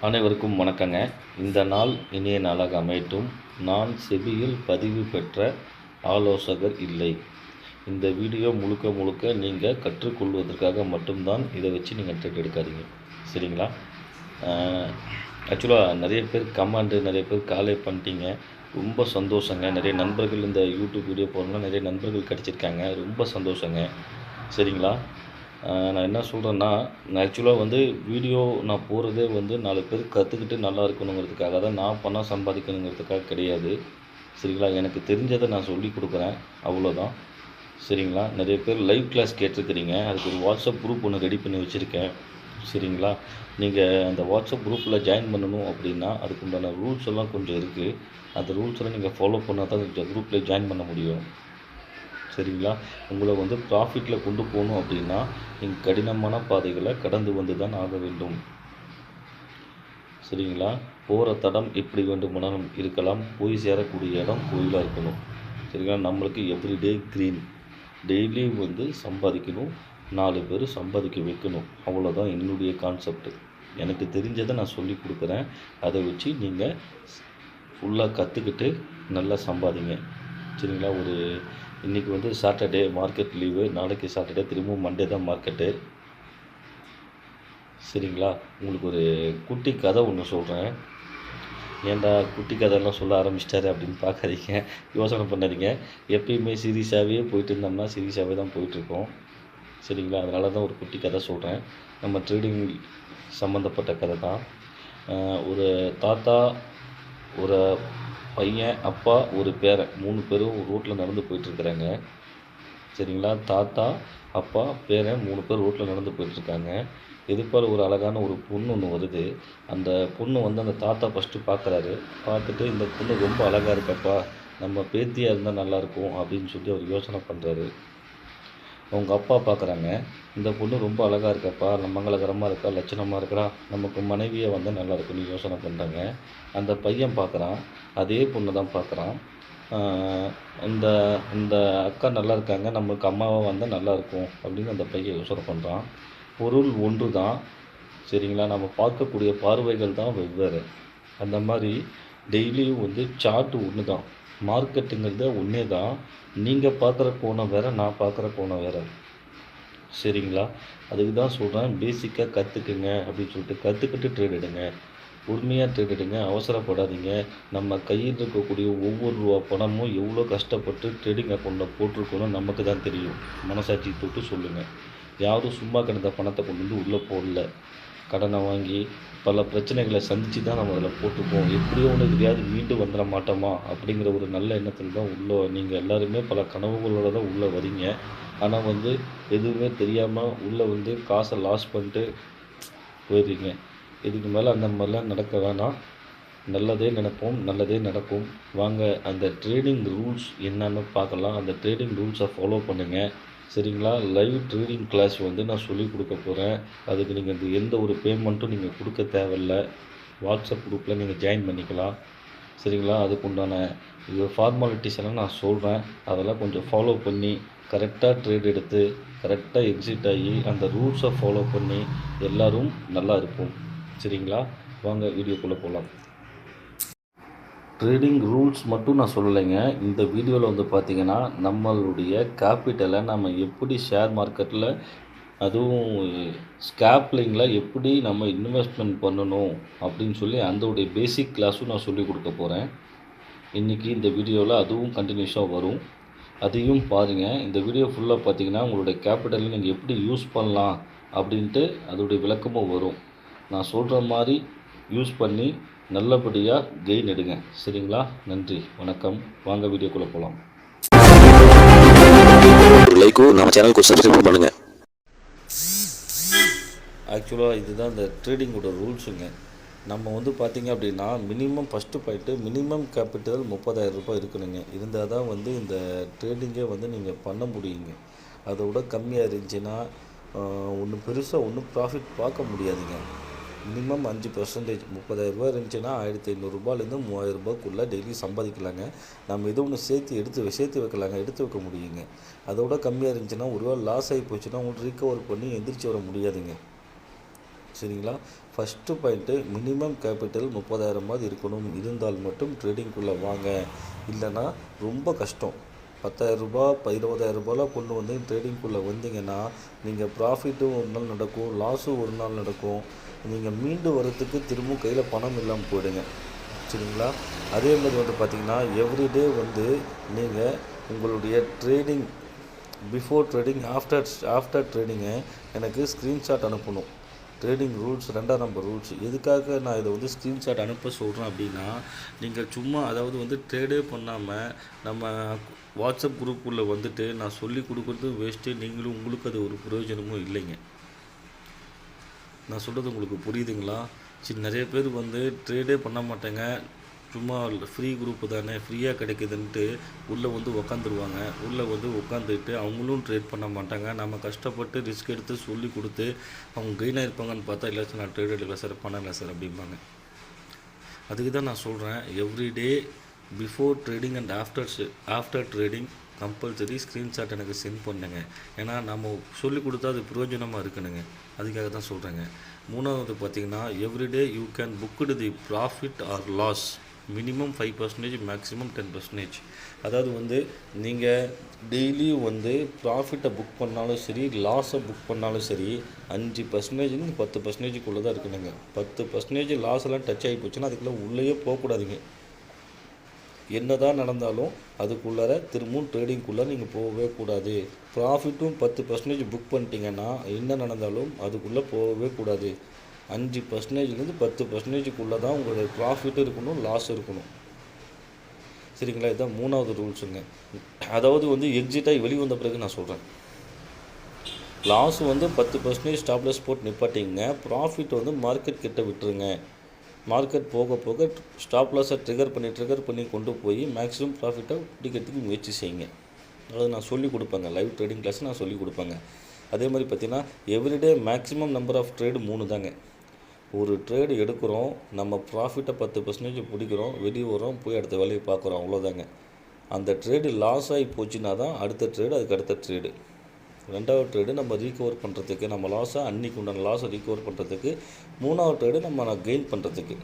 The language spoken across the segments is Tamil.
அனைவருக்கும் வணக்கங்க. இந்த நாள் இனிய நாளாக அமையட்டும். நான் செபியில் பதிவு பெற்ற ஆலோசகர் இல்லை. இந்த வீடியோ முழுக்க முழுக்க நீங்கள் கற்றுக்கொள்வதற்காக மட்டும்தான். இதை வச்சு நீங்கள் ட்ரேட் எடுக்காதீங்க, சரிங்களா? ஆக்சுவலாக நிறைய பேர் கமெண்ட், நிறைய பேர் காலே பண்ணிட்டீங்க. ரொம்ப சந்தோஷங்க. நிறைய நண்பர்கள் இந்த யூடியூப் வீடியோ போகிறோம்னா நிறைய நண்பர்கள் கிடச்சிருக்காங்க. ரொம்ப சந்தோஷங்க, சரிங்களா? நான் என்ன சொல்கிறேன்னா, நான் ஆக்சுவலாக வீடியோ நான் போகிறதே 4 பேர் கற்றுக்கிட்டு நல்லா இருக்கணுங்கிறதுக்காக தான். நான் பணம் சம்பாதிக்கணுங்கிறதுக்காக கிடையாது, சரிங்களா? எனக்கு தெரிஞ்சதை நான் சொல்லி கொடுக்குறேன், அவ்வளோதான், சரிங்களா? நிறைய பேர் லைவ் கிளாஸ் கேட்டிருக்கிறீங்க. அதுக்கு ஒரு வாட்ஸ்அப் குரூப் ஒன்று ரெடி பண்ணி வச்சுருக்கேன், சரிங்களா? நீங்கள் அந்த வாட்ஸ்அப் குரூப்பில் ஜாயின் பண்ணணும் அப்படின்னா அதுக்கு உண்டான ரூல்ஸ் எல்லாம் கொஞ்சம் இருக்குது. அந்த ரூல்ஸ் எல்லாம் நீங்கள் ஃபாலோ பண்ணால் தான் இந்த குரூப்பில் ஜாயின் பண்ண முடியும், சரிங்களா? உங்களை ப்ராஃபிட்டில் கொண்டு போகணும் அப்படின்னா நீங்கள் கடினமான பாதைகளை கடந்து வந்து தான் ஆக வேண்டும், சரிங்களா? போகிற தடம் எப்படி வேண்டுமானாலும் இருக்கலாம், போய் சேரக்கூடிய இடம் கோயிலாக இருக்கணும், சரிங்களா? நம்மளுக்கு எவ்ரிடே க்ரீன், டெய்லி சம்பாதிக்கணும், 4 பேர் சம்பாதிக்க வைக்கணும், அவ்வளோதான் என்னுடைய கான்செப்ட். எனக்கு தெரிஞ்சதை நான் சொல்லி கொடுக்குறேன். அதை வச்சு நீங்கள் ஃபுல்லாக கற்றுக்கிட்டு நல்லா சம்பாதிங்க, சரிங்களா? இன்றைக்கி சாட்டர்டே, மார்க்கெட் லீவு. நாளைக்கு சாட்டர்டே, திரும்பவும் மண்டே தான் மார்க்கெட்டு, சரிங்களா? உங்களுக்கு ஒரு குட்டி கதை ஒன்று சொல்கிறேன். ஏன்டா குட்டி கதையெல்லாம் சொல்ல ஆரம்பிச்சிட்டாரு அப்படின்னு பார்க்காதீங்க, யோசனை பண்ணாதீங்க. எப்பயுமே சீரியஸாகவே போயிட்டு இருந்தோம்னா சீரியஸாகவே தான் போயிட்டுருக்கோம், சரிங்களா? அதனால தான் ஒரு குட்டி கதை சொல்கிறேன். நம்ம ட்ரேடிங் சம்மந்தப்பட்ட கதை தான். ஒரு தாத்தா, ஒரு பையன், அப்பா, ஒரு பேரன், 3 பேரும் ரோட்டில் நடந்து போயிட்டுருக்குறாங்க, சரிங்களா? தாத்தா, அப்பா, பேரன் 3 பேர் ரோட்டில் நடந்து போயிட்டுருக்காங்க. எதிர்பார் ஒரு அழகான ஒரு பொண்ணு ஒன்று வருது. அந்த பொண்ணு அந்த தாத்தா ஃபஸ்ட்டு பார்க்குறாரு. பார்த்துட்டு இந்த பொண்ணு ரொம்ப அழகாக இருக்கப்பா, நம்ம பேத்தியாக இருந்தால் நல்லாயிருக்கும் அப்படின்னு சொல்லி அவர் யோசனை பண்ணுறாரு. அவங்க அப்பா பார்க்குறாங்க, இந்த பொண்ணு ரொம்ப அழகாக இருக்கப்பா, மங்களகரமாக இருக்கா, லட்சணமாக இருக்கா, நமக்கு மனைவியாக வந்தால் நல்லாயிருக்குன்னு யோசனை பண்ணுறாங்க. அந்த பையன் பார்க்குறான், அதே பொண்ணு தான் பார்க்குறான். இந்த இந்த அக்கா நல்லா இருக்காங்க, நமக்கு அம்மாவாக வந்தால் நல்லாயிருக்கும் அப்படின்னு அந்த பையன் யோசனை பண்ணுறான். பொருள் ஒன்று தான், சரிங்களா? நம்ம பார்க்கக்கூடிய பார்வைகள் தான் வெவ்வேறு. அந்த மாதிரி டெய்லியும் சார்ட்டு ஒன்று தான், மார்க்கெட்டுங்கிறது ஒன்றே தான். நீங்கள் பார்க்குற கோணம் வேறு, நான் பார்க்குற கோணம் வேறு, சரிங்களா? அதுக்கு தான் சொல்கிறேன், பேசிக்காக கற்றுக்குங்க அப்படின்னு சொல்லிட்டு. கற்றுக்கிட்டு ட்ரேட் எடுங்க, பொறுமையாக ட்ரேட் எடுங்க, அவசரப்படாதீங்க. நம்ம கையில் இருக்கக்கூடிய ஒவ்வொரு ரூபா பணமும் எவ்வளோ கஷ்டப்பட்டு ட்ரேடிங் அக்கௌண்ட்டில் போட்டிருக்கணும் நமக்கு தான் தெரியும். மனசாட்சி தொட்டு சொல்லுங்கள். யாரும் சும்மா கிடந்த பணத்தை கொண்டு உள்ளே போடல. கடனை வாங்கி பல பிரச்சனைகளை சந்தித்து தான் நம்ம அதில் போட்டிருக்கோம். எப்படியோ ஒன்று எதுலையாவது மீண்டு வந்துட மாட்டோமா அப்படிங்கிற ஒரு நல்ல எண்ணத்தில் தான் நீங்கள் எல்லாருமே பல கனவுகளோடு தான் உள்ளே வரீங்க. ஆனால் எதுவுமே தெரியாமல் உள்ளே காசை லாஸ் பண்ணிட்டு போயிடுறீங்க. இதுக்கு மேலே அந்த மாதிரிலாம் நடக்க வேணாம். நல்லதே நினைப்போம், நல்லதே நடக்கும். வாங்க அந்த ட்ரேடிங் ரூல்ஸ் என்னன்னு பார்க்கலாம். அந்த ட்ரேடிங் ரூல்ஸை ஃபாலோ பண்ணுங்கள், சரிங்களா? லைவ் ட்ரேடிங் கிளாஸ் நான் சொல்லிக் கொடுக்க போகிறேன். அதுக்கு நீங்கள் எந்த ஒரு பேமெண்ட்டும் நீங்கள் கொடுக்க தேவையில்லை. வாட்ஸ்அப் குரூப்பில் நீங்கள் ஜாயின் பண்ணிக்கலாம், சரிங்களா? அதுக்கு உண்டான ஃபார்மாலிட்டிஸ் எல்லாம் நான் சொல்கிறேன். அதெல்லாம் கொஞ்சம் ஃபாலோ பண்ணி கரெக்டாக ட்ரேட் எடுத்து கரெக்டாக எக்ஸிட் ஆகி அந்த ரூல்ஸை ஃபாலோ பண்ணி எல்லோரும் நல்லா இருப்போம், சரிங்களா? வாங்க வீடியோக்குள்ளே போகலாம். ட்ரேடிங் ரூல்ஸ் மட்டும் நான் சொல்லலைங்க. இந்த வீடியோவில் பார்த்திங்கன்னா நம்மளுடைய கேபிட்டலை நம்ம எப்படி ஷேர் மார்க்கெட்டில், அதுவும் ஸ்கேப்லிங்கில் எப்படி நம்ம இன்வெஸ்ட்மெண்ட் பண்ணணும் அப்படின்னு சொல்லி அதோடைய பேசிக் கிளாஸும் நான் சொல்லிக் கொடுக்க போகிறேன் இன்றைக்கி இந்த வீடியோவில். அதுவும் கண்டினியூஸாக வரும், அதையும் பாருங்கள். இந்த வீடியோ ஃபுல்லாக பார்த்திங்கன்னா உங்களுடைய கேபிட்டலை நீங்கள் எப்படி யூஸ் பண்ணலாம் அப்படின்ட்டு அதோடைய விளக்கமும் வரும். நான் சொல்கிற மாதிரி யூஸ் பண்ணி நல்லபடியாக கெயின் எடுங்க, சரிங்களா? நன்றி, வணக்கம். வாங்க வீடியோக்குள்ளே போகலாம். ஒரு லைக்கோ நம்ம சேனலுக்கு சப்ஸ்கிரைப் பண்ணுங்க. ஆக்சுவலாக இதுதான் இந்த ட்ரேடிங்கோட ரூல்ஸுங்க. நம்ம பார்த்திங்க அப்படின்னா minimum first point, minimum capital 30,000 ரூபாய் இருக்கணுங்க. இருந்தால் தான் இந்த ட்ரேடிங்கை நீங்கள் பண்ண முடியுங்க. அதோட கம்மியாக இருந்துச்சுன்னா ஒன்றும் பெருசாக ஒன்றும் ப்ராஃபிட் பார்க்க முடியாதுங்க. மினிமம் 5%, 30,000 ரூபா இருந்துச்சுன்னா 1,500 ரூபாயிலேருந்து 3,000 ரூபாய்க்குள்ளே டெய்லி சம்பாதிக்கலாங்க. நம்ம எது ஒன்று சேர்த்து வைக்கலாங்க, எடுத்து வைக்க முடியுங்க. அதோட கம்மியாக இருந்துச்சுன்னா ஒருவேளை லாஸ் ஆகி போச்சுன்னா உங்களுக்கு ரீகவர் பண்ணி எந்திரிச்சு வர முடியாதுங்க, சரிங்களா? ஃபஸ்ட்டு பாயிண்ட்டு மினிமம் கேபிட்டல் 30,000 இருக்கணும். இருந்தால் மட்டும் ட்ரேடிங்குள்ளே வாங்க. இல்லைன்னா ரொம்ப கஷ்டம். 10,000 20,000 கொண்டு வந்து ட்ரேடிங்குள்ளே வந்தீங்கன்னா நீங்கள் ப்ராஃபிட்டும் ஒரு நாள் நடக்கும், லாஸும் ஒரு நாள் நடக்கும். நீங்கள் மீண்டு வரத்துக்கு திரும்பவும் கையில் பணம் இல்லாமல் போயிடுங்க. சரிங்களா? அதே மாதிரி வந்து பார்த்திங்கன்னா எவ்ரிடே வந்து நீங்கள் உங்களுடைய ட்ரேடிங் பிஃபோர் ட்ரேடிங் ஆஃப்டர் ட்ரேடிங்கை எனக்கு ஸ்க்ரீன்ஷாட் அனுப்பணும். ட்ரேடிங் ரூல்ஸ் 2ஆம் நம்பர் ரூல்ஸ். எதுக்காக நான் இதை வந்து ஸ்க்ரீன்ஷாட் அனுப்ப சொல்கிறேன் அப்படின்னா, நீங்கள் சும்மா அதாவது வந்து ட்ரேடே பண்ணாமல் நம்ம வாட்ஸ்அப் குரூப்புக்குள்ளே வந்துட்டு நான் சொல்லி கொடுக்குறது வேஸ்ட்டு. நீங்களும் உங்களுக்கு அது ஒரு பிரயோஜனமும் இல்லைங்க. நான் சொல்கிறது உங்களுக்கு புரியுதுங்களா? சரி, நிறைய பேர் வந்து ட்ரேடே பண்ண மாட்டேங்க, சும்மா ஃப்ரீ குரூப்பு தானே, ஃப்ரீயாக கிடைக்குதுன்ட்டு உள்ளே வந்து உக்காந்துருவாங்க. உள்ளே வந்து உட்காந்துட்டு அவங்களும் ட்ரேட் பண்ண மாட்டாங்க. நம்ம கஷ்டப்பட்டு ரிஸ்க் எடுத்து சொல்லி கொடுத்து அவங்க கெயினாக இருப்பாங்கன்னு பார்த்தா, இல்லை சார் நான் ட்ரேட் எடுக்கல சார், பண்ணலை சார் அப்படிம்பாங்க. அதுக்கு தான் நான் சொல்கிறேன், everyday before trading and after trading compulsory screenshot எனக்கு சென்ட் பண்ணுங்க. ஏன்னா நம்ம சொல்லி கொடுத்தா அது பிரயோஜனமாக இருக்கணுங்க. அதுக்காக தான் சொல்கிறேங்க. 3வது பார்த்திங்கன்னா everyday you can book the profit or loss minimum 5%, maximum 10%. அதாவது வந்து நீங்கள் டெய்லியும் வந்து ப்ராஃபிட்டை புக் பண்ணாலும் சரி, லாஸை புக் பண்ணாலும் சரி, 5%லேருந்து 10%க்குள்ளே தான் இருக்கணுங்க. 10% லாஸெல்லாம் டச் ஆகி போச்சுன்னா அதுக்குள்ளே உள்ளேயே போகக்கூடாதுங்க. என்ன தான் நடந்தாலும் அதுக்குள்ளார திரும்பவும் ட்ரேடிங்குள்ளே நீங்கள் போகவே கூடாது. ப்ராஃபிட்டும் 10% புக் பண்ணிட்டீங்கன்னா என்ன நடந்தாலும் அதுக்குள்ளே போகவே கூடாது. 5%லேருந்து 10%க்குள்ளே தான் உங்களுடைய ப்ராஃபிட்டும் இருக்கணும், லாஸ் இருக்கணும். சரிங்களா? இதுதான் 3வது ரூல்ஸுங்க. அதாவது வந்து எக்ஸிட் ஆகி வெளியே வந்த பிறகு நான் சொல்கிறேன். லாஸ் வந்து 10% ஸ்டாப்லஸ் போட்டு நிப்பாட்டிங்க. ப்ராஃபிட் வந்து மார்க்கெட் கிட்ட விட்டுருங்க. மார்க்கெட் போக போக ஸ்டாப் லாஸை ட்ரிகர் பண்ணி கொண்டு போய் மேக்ஸிமம் ப்ராஃபிட்டை பிடிக்கிறதுக்கு முயற்சி செய்யுங்க. அதாவது நான் சொல்லிக் கொடுப்பேங்க, லைவ் ட்ரேடிங் கிளாஸ் நான் சொல்லிக் கொடுப்பேங்க. அதே மாதிரி பார்த்திங்கன்னா everyday maximum number of trade 3 தாங்க. ஒரு ட்ரேடு எடுக்கிறோம், நம்ம ப்ராஃபிட்டை 10% பிடிக்கிறோம், வெளியே வரோம், போய் அடுத்த வேலையை பார்க்குறோம், அவ்வளோதாங்க. அந்த ட்ரேடு லாஸ் ஆகி போச்சுன்னா தான் அடுத்த ட்ரேடு, அதுக்கு அடுத்த ட்ரேடு. 2வது ட்ரேடு நம்ம ரீகவர் பண்ணுறதுக்கு, நம்ம லாஸை அன்றைக்கி உண்டான லாஸை ரீகவர் பண்ணுறதுக்கு. 3வது ட்ரேடு நம்ம கெயின் பண்ணுறதுக்கு.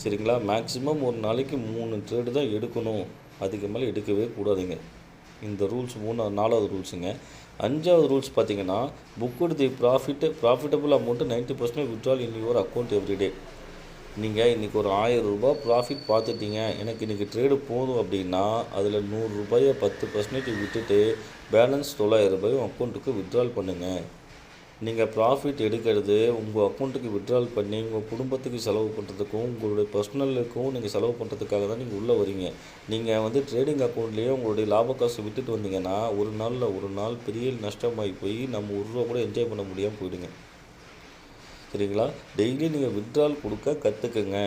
சரிங்களா? மேக்ஸிமம் ஒரு நாளைக்கு 3 ட்ரேடு தான் எடுக்கணும், அதுக்கு மேலே எடுக்கவே கூடாதுங்க. இந்த ரூல்ஸ் 4வது ரூல்ஸுங்க. 5வது ரூல்ஸ் பார்த்திங்கன்னா booked the profitable amount 90% withdrawal in your account everyday. நீங்கள் இன்றைக்கி ஒரு 1000 ரூபா ப்ராஃபிட் பார்த்துட்டீங்க, எனக்கு இன்றைக்கி ட்ரேடு போதும் அப்படின்னா அதில் 100 ரூபாயை 10% விட்டுட்டு பேலன்ஸ் 900 ரூபாயும் அக்கௌண்ட்டுக்கு வித்ட்ரால் பண்ணுங்கள். நீங்கள் ப்ராஃபிட் எடுக்கிறது உங்கள் அக்கௌண்ட்டுக்கு வித்ட்ரால் பண்ணி உங்கள் குடும்பத்துக்கு செலவு பண்ணுறதுக்கும் உங்களுடைய பர்சனலுக்கும் நீங்கள் செலவு பண்ணுறதுக்காக தான் நீங்கள் உள்ளே வரீங்க. நீங்கள் வந்து ட்ரேடிங் அக்கௌண்ட்லேயே உங்களுடைய லாப காசை விட்டுட்டு வந்தீங்கன்னா ஒரு நாள் பெரிய நஷ்டமாகி போய் நம்ம 1 ரூபா கூட என்ஜாய் பண்ண முடியாமல் போயிடுங்க. சரிங்களா? டெய்லி நீங்கள் வித்ட்ரால் கொடுக்க கற்றுக்குங்க.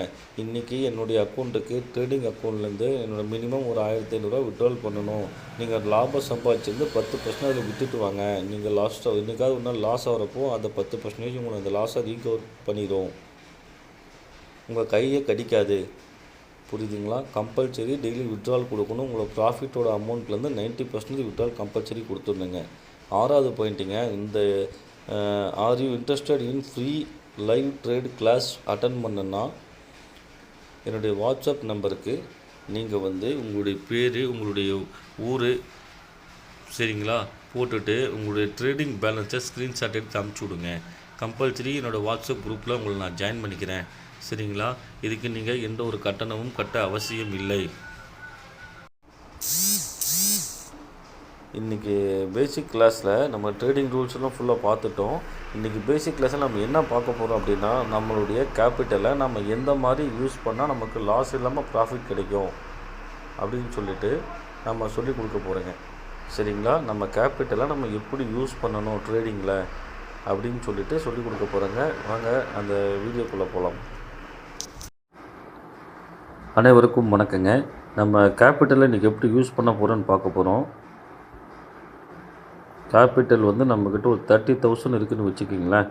இன்றைக்கி என்னுடைய அக்கௌண்ட்டுக்கு ட்ரேடிங் அக்கௌண்ட்லேருந்து என்னோடய மினிமம் ஒரு 1500 வித்ட்ரால் பண்ணணும். நீங்கள் லாபம் சம்பாதிச்சிருந்து 10% அதில் விட்டுட்டு வாங்க. நீங்கள் லாஸ்ட்டாக இன்றைக்காவது ஒரு நாள் லாஸ் ஆகிறப்போ அந்த 10% உங்களை அந்த லாஸை ரீகவர் பண்ணிடும். உங்கள் கையை கடிக்காது. புரியுதுங்களா? கம்பல்சரி டெய்லி வித்ட்ரால் கொடுக்கணும். உங்களோட ப்ராஃபிட்டோட அமௌண்ட்லேருந்து 90% வித்ட்ரால் கம்பல்சரி கொடுத்துருந்துங்க. 6வது பாயிண்ட்டுங்க, இந்த are you interested in free live trade class attend பண்ணுன்னா என்னுடைய வாட்ஸ்அப் நம்பருக்கு நீங்கள் வந்து உங்களுடைய பேர், உங்களுடைய ஊர், சரிங்களா, போட்டுட்டு உங்களுடைய ட்ரேடிங் பேலன்ஸை ஸ்க்ரீன்ஷாட் எடுத்து அனுப்பிச்சி விடுங்க. கம்பல்சரி என்னோடய வாட்ஸ்அப் குரூப்பில் உங்களை நான் ஜாயின் பண்ணிக்கிறேன். சரிங்களா? இதுக்கு நீங்கள் எந்த ஒரு கட்டணமும் கட்ட அவசியம் இல்லை. இன்றைக்கி பேசிக் கிளாஸில் நம்ம ட்ரேடிங் ரூல்ஸ்லாம் ஃபுல்லாக பார்த்துட்டோம். இன்றைக்கி பேசிக் கிளாஸில் நம்ம என்ன பார்க்க போகிறோம் அப்படின்னா, நம்மளுடைய கேபிட்டலை நம்ம எந்த மாதிரி யூஸ் பண்ணால் நமக்கு லாஸ் இல்லாமல் ப்ராஃபிட் கிடைக்கும் அப்படின்னு சொல்லிட்டு நம்ம சொல்லிக் கொடுக்க போகிறேங்க. சரிங்களா? நம்ம கேபிட்டலை நம்ம எப்படி யூஸ் பண்ணணும் ட்ரேடிங்கில் அப்படின்னு சொல்லிட்டு சொல்லிக் கொடுக்க போகிறேங்க. வாங்க அந்த வீடியோக்குள்ளே போகலாம். அனைவருக்கும் வணக்கங்க. நம்ம கேபிட்டலை இன்றைக்கி எப்படி யூஸ் பண்ண போகிறோன்னு பார்க்க போகிறோம். கேபிட்டல் வந்து நம்மக்கிட்ட ஒரு 30,000 இருக்குதுன்னு வச்சுக்கிங்களேன்.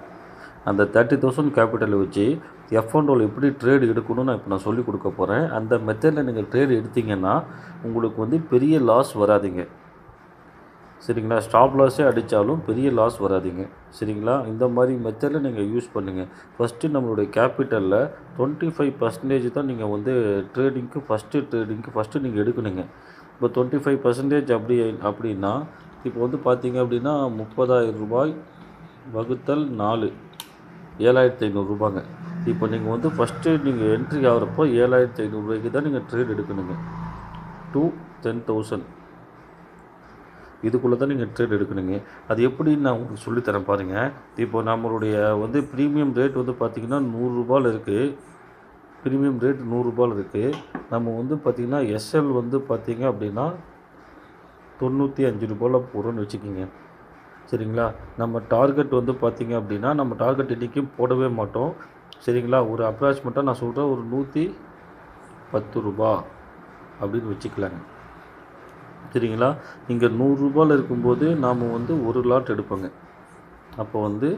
அந்த 30,000 கேபிட்டலை வச்சு F1 எப்படி ட்ரேடு எடுக்கணும்னு நான் சொல்லிக் கொடுக்க போகிறேன். அந்த மெத்தடில் நீங்கள் ட்ரேடு எடுத்திங்கன்னா உங்களுக்கு வந்து பெரிய லாஸ் வராதுங்க. சரிங்களா. ஸ்டாப் லாஸே அடித்தாலும் பெரிய லாஸ் வராதுங்க. சரிங்களா. இந்த மாதிரி மெத்தடில் நீங்கள் யூஸ் பண்ணுங்கள். ஃபஸ்ட்டு நம்மளுடைய கேபிட்டலில் 25% தான் நீங்கள் வந்து ட்ரேடிங்க்கு ஃபஸ்ட்டு நீங்கள் எடுக்கணுங்க. இப்போ 25% அப்படின்னா இப்போ வந்து பார்த்தீங்க அப்படின்னா ரூ. 30,000 வகுத்தல் 4 7,500 இப்போ நீங்கள் வந்து ஃபஸ்ட்டு நீங்கள் என்ட்ரி ஆகிறப்போ 7,500 தான் நீங்கள் ட்ரேட் எடுக்கணுங்க. to 10,000 இதுக்குள்ளே தான் நீங்கள் ட்ரேட் எடுக்கணுங்க. அது எப்படின்னு நான் உங்களுக்கு சொல்லித்தரேன் பாருங்கள். இப்போ நம்மளுடைய வந்து ப்ரீமியம் ரேட் வந்து பார்த்திங்கன்னா ரூ. 100 இருக்குது. ப்ரீமியம் ரேட் ரூ. 100 இருக்குது. நம்ம வந்து பார்த்திங்கன்னா எஸ்எல் வந்து பார்த்திங்க அப்படின்னா ரூ. 95 போடுறோன்னு வச்சுக்கிங்க. சரிங்களா. நம்ம டார்கெட் வந்து பார்த்திங்க அப்படின்னா நம்ம டார்கெட் இன்றைக்கும் போடவே மாட்டோம். சரிங்களா. ஒரு அப்ராக்சிமேட்டாக நான் சொல்கிறேன் ஒரு ரூ. 110 அப்படின்னு வச்சுக்கலாங்க. சரிங்களா. இங்கே ரூ. 100 இருக்கும்போது நாம் வந்து ஒரு லாட் எடுப்போங்க. அப்போ வந்து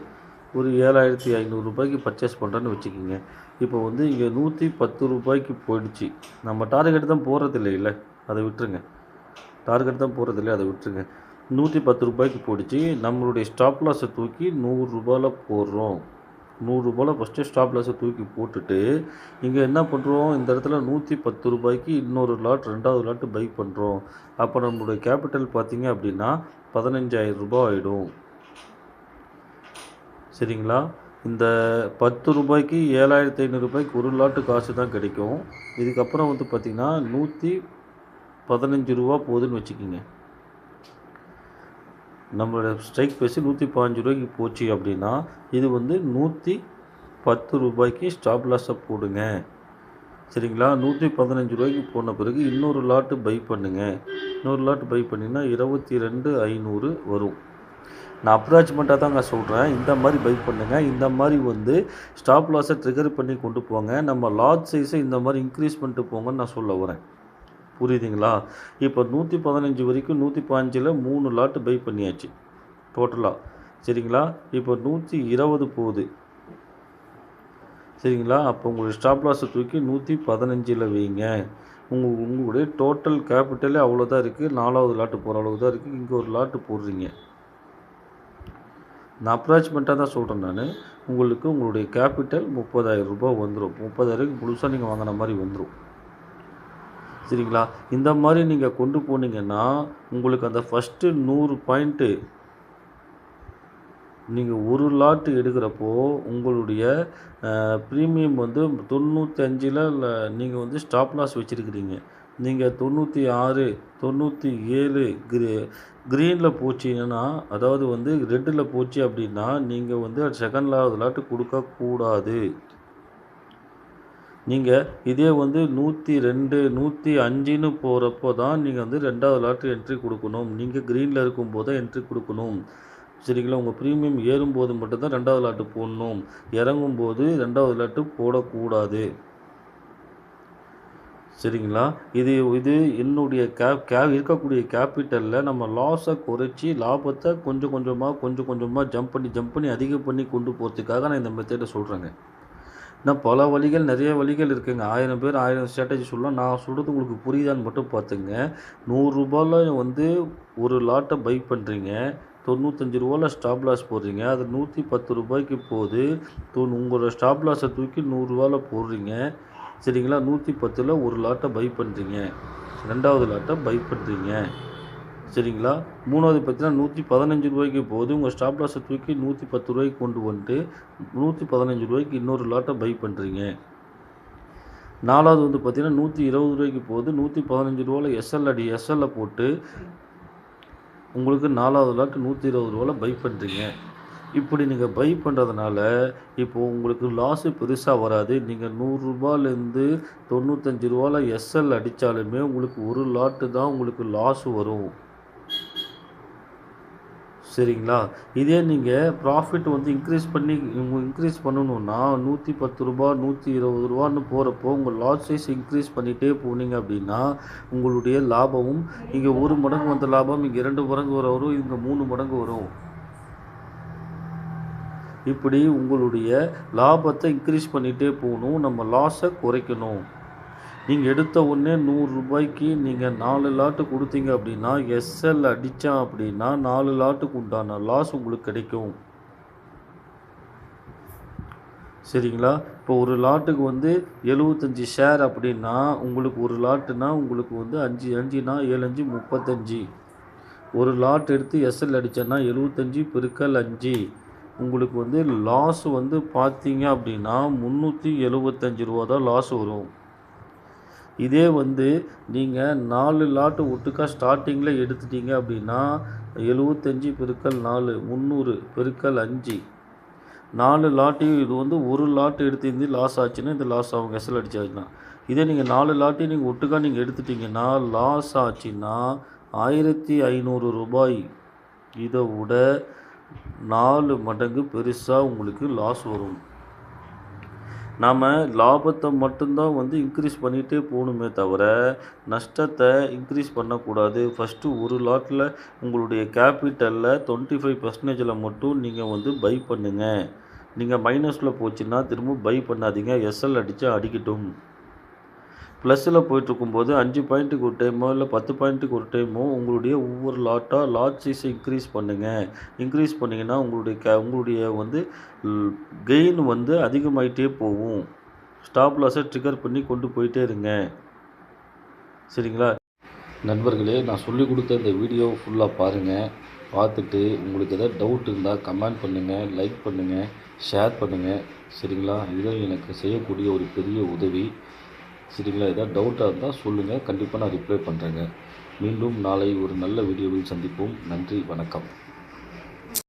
ஒரு 7,500 பர்ச்சேஸ் பண்ணுறேன்னு வச்சுக்கிங்க. இப்போ வந்து இங்கே ரூ. 110 போயிடுச்சு. நம்ம டார்கெட் தான் போடுறதில்லைல்ல, அதை விட்டுருங்க. டார்கெட் தான் போடுறதில்லை, அதை விட்டுருங்க. ரூ. 110 போயிடுச்சு. நம்மளுடைய ஸ்டாப் லாஸை தூக்கி ரூ. 100 போடுறோம். ரூ. 100 ஃபஸ்ட்டு ஸ்டாப் லாஸை தூக்கி போட்டுட்டு இங்கே என்ன பண்ணுறோம், இந்த இடத்துல ரூ. 110 இன்னொரு லாட் 2வது லாட் பை பண்ணுறோம். அப்போ நம்மளுடைய கேபிட்டல் பார்த்திங்க அப்படின்னா ரூ. 15,000 ஆகிடும். சரிங்களா. இந்த ரூ. 10 7,500 ஒரு லாட்டு காசு தான் கிடைக்கும். இதுக்கப்புறம் வந்து பார்த்திங்கன்னா ரூ. 115 போகுதுன்னு நம்மளோட ஸ்ட்ரைக் ப்ரைஸு ரூ. 115 போச்சு அப்படின்னா இது வந்து ரூ. 110 ஸ்டாப் லாஸை போடுங்க. சரிங்களா. ரூ. 115 போன பிறகு இன்னொரு லாட்டு பை பண்ணுங்க. இன்னொரு லாட்டு பை பண்ணிங்கன்னா 22,500 வரும். நான் அப்ராக்சிமேட்டாக தாங்க சொல்கிறேன். இந்த மாதிரி பை பண்ணுங்கள். இந்த மாதிரி வந்து ஸ்டாப் லாஸை ட்ரிகர் பண்ணி கொண்டு போங்க. நம்ம லாட் சைஸை இந்த மாதிரி இன்க்ரீஸ் பண்ணிட்டு போங்கன்னு நான் சொல்ல வரேன். புரியுதுங்களா. இப்போ 115 வரைக்கும் 115ல் 3 லாட்டு பை பண்ணியாச்சு டோட்டலாக. சரிங்களா. இப்போ 120 போகுது. சரிங்களா. அப்போ உங்களுடைய ஸ்டாப் லாஸை தூக்கி 115ல் வைங்க. உங்களுடைய டோட்டல் கேபிட்டலே அவ்வளோதான் இருக்குது. 4வது லாட்டு போகிற அளவு தான் இருக்குது. இங்கே ஒரு லாட்டு போடுறீங்க. நான் அப்ராக்சிமேட்டாக தான் சொல்கிறேன். நான் உங்களுக்கு உங்களுடைய கேபிட்டல் ரூ. 30,000 வந்துடும். 30,000 முழுசாக நீங்கள் வாங்கின மாதிரி வந்துடும். சரிங்களா. இந்த மாதிரி நீங்கள் கொண்டு போனீங்கன்னா உங்களுக்கு அந்த ஃபஸ்ட்டு 100 பாயிண்ட்டு நீங்கள் ஒரு லாட்டு எடுக்கிறப்போ உங்களுடைய ப்ரீமியம் வந்து 95ல் நீங்கள் வந்து ஸ்டாப் லாஸ் வச்சுருக்கிறீங்க. நீங்கள் 96 97 க்ரீனில் போச்சுன்னா, அதாவது வந்து ரெட்டில் போச்சு அப்படின்னா நீங்கள் வந்து செகண்ட் லாட்டு கொடுக்கக்கூடாது. நீங்கள் இதே வந்து 102 105ன்னு போகிறப்போ தான் நீங்கள் வந்து 2வது லாட்டு என்ட்ரி கொடுக்கணும். நீங்கள் க்ரீனில் இருக்கும்போது தான் என்ட்ரி கொடுக்கணும். சரிங்களா. உங்கள் ப்ரீமியம் ஏறும்போது மட்டும்தான் 2வது லாட்டு போடணும். இறங்கும்போது 2வது லாட்டு போடக்கூடாது. சரிங்களா. இது என்னுடைய இருக்கக்கூடிய கேபிட்டலில் நம்ம லாஸை குறைச்சி லாபத்தை கொஞ்சம் கொஞ்சமாக ஜம்ப் பண்ணி அதிகம் பண்ணி கொண்டு போகிறதுக்காக நான் இந்த மெத்தடை சொல்கிறேங்க. இன்னும் பல வழிகள், நிறைய வழிகள் இருக்குங்க. 1000 பேர் 1000 ஸ்ட்ராட்டஜி சொல்லலாம். நான் சொல்கிறது உங்களுக்கு புரியுதான்னு மட்டும் பார்த்துங்க. ரூ. 100 வந்து ஒரு லாட்டை பை பண்ணுறீங்க. ரூ. 95 ஸ்டாப் லாஸ் போடுறீங்க. அது ரூ. 110 போகுது. உங்களோட ஸ்டாப் லாஸை தூக்கி ரூ. 100 போடுறீங்க. சரிங்களா. 110ல் ஒரு லாட்டை பை பண்ணுறீங்க. 2வது லாட்டை பை பண்ணுறீங்க. சரிங்களா. 3வது பார்த்தீங்கன்னா ரூ. 115 போகுது. உங்கள் ஸ்டாப் லாஸை தூக்கி ரூ. 110 கொண்டு வந்துட்டு ரூ. 115 இன்னொரு லாட்டை பை பண்ணுறீங்க. 4வது வந்து பார்த்தீங்கன்னா ரூ. 120 போகுது. ரூ. 115 எஸ்எல்ல போட்டு உங்களுக்கு 4வது லாட்டு ரூ. 120 பை பண்ணுறீங்க. இப்படி நீங்கள் பை பண்ணுறதுனால இப்போது உங்களுக்கு லாஸு பெருசாக வராது. நீங்கள் ரூ. 100லேருந்து ரூ. 95 எஸ்எல் அடித்தாலுமே உங்களுக்கு ஒரு லாட்டு தான் உங்களுக்கு லாஸு வரும். சரிங்களா. இதே நீங்கள் ப்ராஃபிட் வந்து இன்க்ரீஸ் பண்ணணுன்னா ரூ. 110 120 போகிறப்போ உங்கள் லாட் சைஸ் இன்க்ரீஸ் பண்ணிகிட்டே போனீங்க அப்படின்னா உங்களுடைய லாபமும் இங்கே 1 மடங்கு வந்த லாபம் இங்கே 2 மடங்கு வரும். இங்கே 3 மடங்கு வரும். இப்படி உங்களுடைய லாபத்தை இன்க்ரீஸ் பண்ணிகிட்டே போகணும். நம்ம லாஸை குறைக்கணும். நீங்கள் எடுத்த உடனே ரூ. 100க்கு நீங்கள் 4 லாட்டு கொடுத்தீங்க அப்படின்னா எஸ்எல் அடித்தான் அப்படின்னா 4 லாட்டுக்கு உண்டான லாஸ் உங்களுக்கு கிடைக்கும். சரிங்களா? இப்போ ஒரு லாட்டுக்கு வந்து 75 ஷேர் அப்படின்னா உங்களுக்கு ஒரு லாட்டுனா உங்களுக்கு வந்து 5 5னா 7 5 35. ஒரு லாட் எடுத்து எஸ்எல் அடித்தேன்னா 75 பெருக்கல் 5 உங்களுக்கு வந்து லாஸ் வந்து பார்த்தீங்க அப்படின்னா ரூ. 375 தான் லாஸ் வரும். இதே வந்து நீங்கள் 4 லாட்டு ஒட்டுக்கா ஸ்டார்டிங்கில் எடுத்துட்டீங்க அப்படின்னா 75 பெருக்கல் 4 300 பெருக்கல் 5 4 லாட்டையும் இது வந்து ஒரு லாட் எடுத்திருந்து லாஸ் ஆச்சுன்னா இந்த லாஸ் ஆகும் எஸ்எல் அடிச்சாச்சுன்னா. இதே நீங்கள் 4 லாட்டையும் நீங்கள் ஒட்டுக்கா நீங்கள் எடுத்துட்டிங்கன்னா லாஸ் ஆச்சுன்னா ரூ. 1500. இதை விட 4 மடங்கு பெருசாக உங்களுக்கு லாஸ் வரும். நாம் லாபத்தை மட்டும்தான் வந்து இன்க்ரீஸ் பண்ணிகிட்டே போகணுமே தவிர நஷ்டத்தை இன்க்ரீஸ் பண்ணக்கூடாது. ஃபஸ்ட்டு ஒரு லாட்டில் உங்களுடைய கேபிட்டலில் 25% மட்டும் நீங்கள் வந்து பை பண்ணுங்கள். நீங்கள் மைனஸில் போச்சுன்னா திரும்ப பை பண்ணாதீங்க. எஸ்எல் அடித்தா அடிக்கட்டும். ப்ளஸில் போயிட்டுருக்கும்போது 5 பாயிண்ட்டுக்கு ஒரு டைமோ இல்லை 10 பாயிண்ட்டுக்கு ஒரு டைமோ உங்களுடைய ஒவ்வொரு லாட் சைஸை இன்க்ரீஸ் பண்ணுங்கள். இன்க்ரீஸ் பண்ணிங்கன்னா உங்களுடைய வந்து கெயின் வந்து அதிகமாகிட்டே போகும். ஸ்டாப் லாஸை ட்ரிகர் பண்ணி கொண்டு போயிட்டே இருங்க. சரிங்களா? நண்பர்களே, நான் சொல்லிக் கொடுத்த இந்த வீடியோ ஃபுல்லாக பாருங்கள். பார்த்துட்டு உங்களுக்கு எதாவது டவுட் இருந்தால் கமெண்ட் பண்ணுங்கள், லைக் பண்ணுங்கள், ஷேர் பண்ணுங்கள். சரிங்களா? இது எனக்கு செய்யக்கூடிய ஒரு பெரிய உதவி. சரிங்களா? ஏதாவது டவுட்டாக இருந்தால் சொல்லுங்கள். கண்டிப்பாக நான் ரிப்ளை பண்ணுறேங்க. மீண்டும் நாளை ஒரு நல்ல வீடியோவில் சந்திப்போம். நன்றி, வணக்கம்.